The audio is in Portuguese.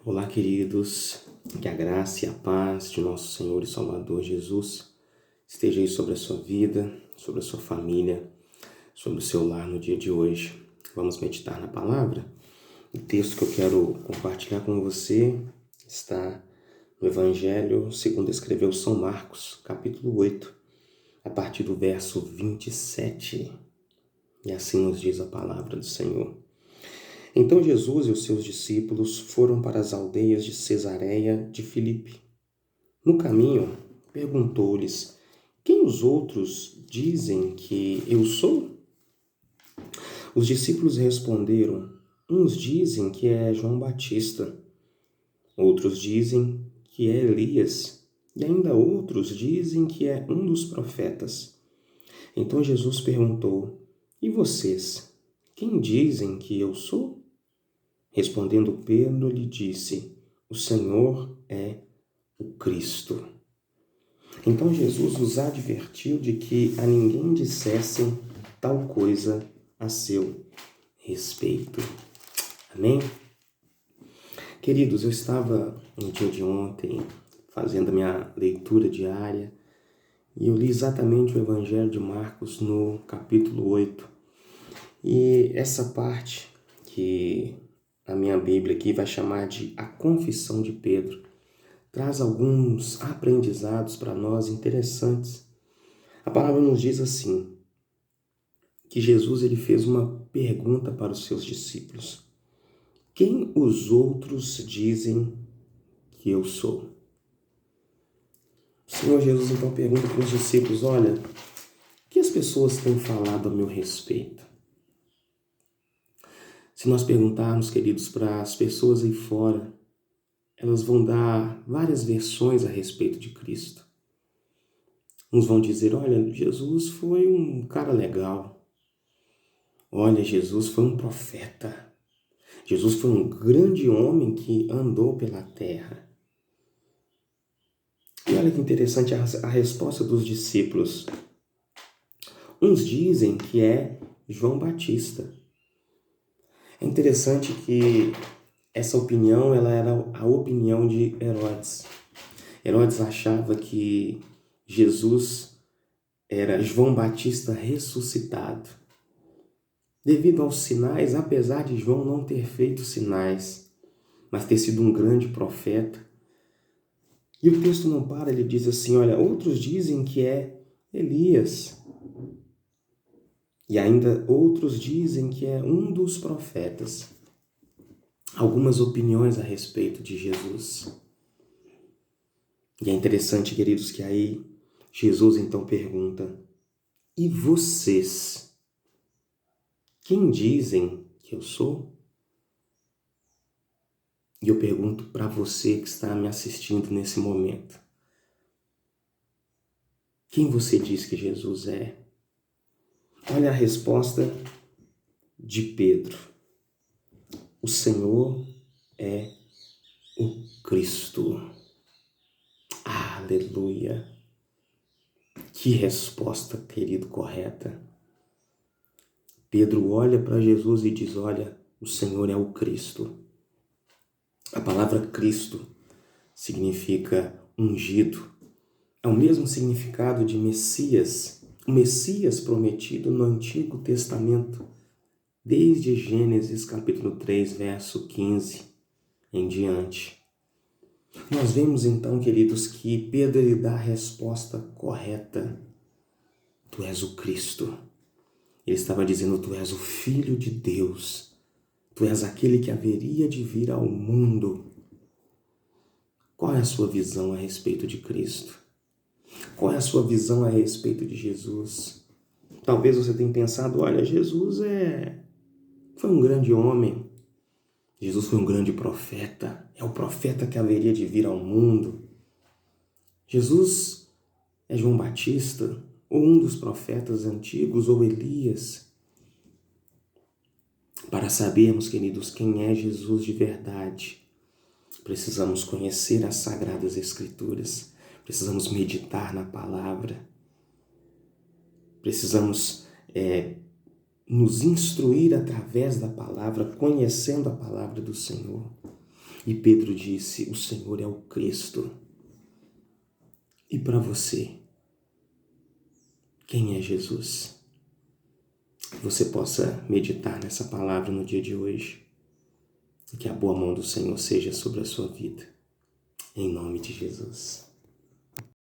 Olá, queridos, que a graça e a paz de nosso Senhor e Salvador Jesus esteja aí sobre a sua vida, sobre a sua família, sobre o seu lar no dia de hoje. Vamos meditar na palavra? O texto que eu quero compartilhar com você está no Evangelho segundo escreveu São Marcos, capítulo 8, a partir do verso 27. E assim nos diz a palavra do Senhor. Então Jesus e os seus discípulos foram para as aldeias de Cesareia de Filipe. No caminho, perguntou-lhes: Quem os outros dizem que eu sou? Os discípulos responderam: Uns dizem que é João Batista, outros dizem que é Elias, e ainda outros dizem que é um dos profetas. Então Jesus perguntou: E vocês, quem dizem que eu sou? Respondendo Pedro, lhe disse: O Senhor é o Cristo. Então Jesus os advertiu de que a ninguém dissessem tal coisa a seu respeito. Amém? Queridos, eu estava no dia de ontem fazendo a minha leitura diária e eu li exatamente o Evangelho de Marcos no capítulo 8. E essa parte que a minha Bíblia aqui vai chamar de a Confissão de Pedro traz alguns aprendizados para nós interessantes. A palavra nos diz assim, que Jesus ele fez uma pergunta para os seus discípulos. Quem os outros dizem que eu sou? O Senhor Jesus então pergunta para os discípulos, olha, o que as pessoas têm falado a meu respeito? Se nós perguntarmos, queridos, para as pessoas aí fora, elas vão dar várias versões a respeito de Cristo. Uns vão dizer, olha, Jesus foi um cara legal. Olha, Jesus foi um profeta. Jesus foi um grande homem que andou pela terra. E olha que interessante a resposta dos discípulos. Uns dizem que é João Batista. É interessante que essa opinião ela era a opinião de Herodes. Herodes achava que Jesus era João Batista ressuscitado. Devido aos sinais, apesar de João não ter feito sinais, mas ter sido um grande profeta. E o texto não para, ele diz assim, olha, outros dizem que é Elias. E ainda outros dizem que é um dos profetas. Algumas opiniões a respeito de Jesus. E é interessante, queridos, que aí Jesus então pergunta, e vocês? Quem dizem que eu sou? E eu pergunto para você que está me assistindo nesse momento. Quem você diz que Jesus é? Olha a resposta de Pedro. O Senhor é o Cristo. Aleluia! Que resposta, querido, correta. Pedro olha para Jesus e diz, olha, o Senhor é o Cristo. A palavra Cristo significa ungido. É o mesmo significado de Messias, o Messias prometido no Antigo Testamento, desde Gênesis capítulo 3, verso 15 em diante. Nós vemos então, queridos, que Pedro ele dá a resposta correta. Tu és o Cristo. Ele estava dizendo, tu és o Filho de Deus. Tu és aquele que haveria de vir ao mundo. Qual é a sua visão a respeito de Cristo? Qual é a sua visão a respeito de Jesus? Talvez você tenha pensado, olha, Jesus foi um grande homem. Jesus foi um grande profeta. É o profeta que haveria de vir ao mundo. Jesus é João Batista, ou um dos profetas antigos, ou Elias. Para sabermos, queridos, quem é Jesus de verdade, precisamos conhecer as Sagradas Escrituras, precisamos meditar na palavra, precisamos nos instruir através da palavra, conhecendo a palavra do Senhor. E Pedro disse: o Senhor é o Cristo. E para você, quem é Jesus? Que você possa meditar nessa palavra no dia de hoje. E que a boa mão do Senhor seja sobre a sua vida. Em nome de Jesus.